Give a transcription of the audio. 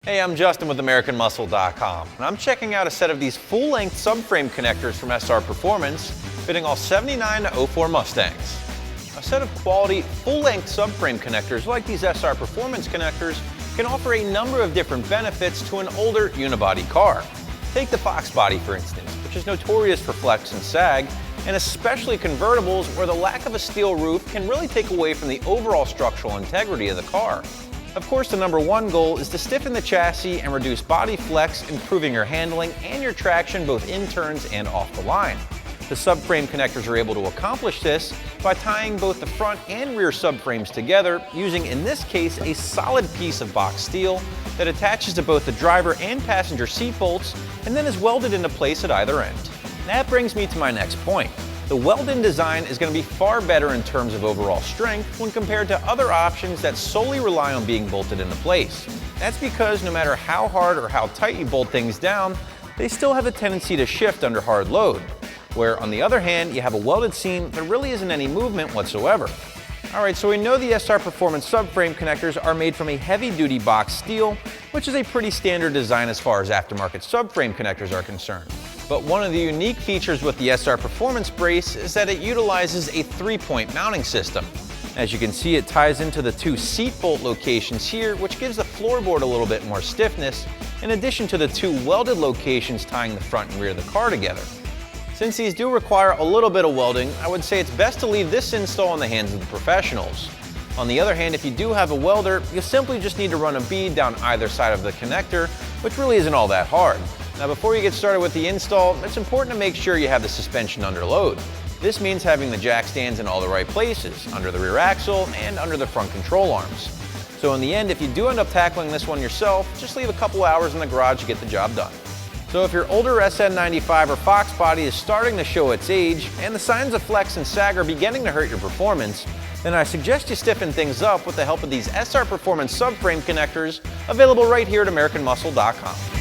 Hey, I'm Justin with AmericanMuscle.com, and I'm checking out a set of these full-length subframe connectors from SR Performance, fitting all 79 to 04 Mustangs. A set of quality, full-length subframe connectors like these SR Performance connectors can offer a number of different benefits to an older unibody car. Take the Fox body, for instance, which is notorious for flex and sag, and especially convertibles where the lack of a steel roof can really take away from the overall structural integrity of the car. Of course, the number one goal is to stiffen the chassis and reduce body flex, improving your handling and your traction both in turns and off the line. The subframe connectors are able to accomplish this by tying both the front and rear subframes together using, in this case, a solid piece of box steel that attaches to both the driver and passenger seat bolts and then is welded into place at either end. That brings me to my next point. The weld-in design is going to be far better in terms of overall strength when compared to other options that solely rely on being bolted into place. That's because no matter how hard or how tight you bolt things down, they still have a tendency to shift under hard load, where on the other hand, you have a welded seam, there really isn't any movement whatsoever. Alright, so we know the SR Performance subframe connectors are made from a heavy-duty box steel, which is a pretty standard design as far as aftermarket subframe connectors are concerned. But one of the unique features with the SR Performance brace is that it utilizes a 3-point mounting system. As you can see, it ties into the two seat bolt locations here, which gives the floorboard a little bit more stiffness, in addition to the two welded locations tying the front and rear of the car together. Since these do require a little bit of welding, I would say it's best to leave this install in the hands of the professionals. On the other hand, if you do have a welder, you simply just need to run a bead down either side of the connector, which really isn't all that hard. Now, before you get started with the install, it's important to make sure you have the suspension under load. This means having the jack stands in all the right places, under the rear axle and under the front control arms. So in the end, if you do end up tackling this one yourself, just leave a couple hours in the garage to get the job done. So if your older SN95 or Fox body is starting to show its age and the signs of flex and sag are beginning to hurt your performance, then I suggest you stiffen things up with the help of these SR Performance subframe connectors available right here at AmericanMuscle.com.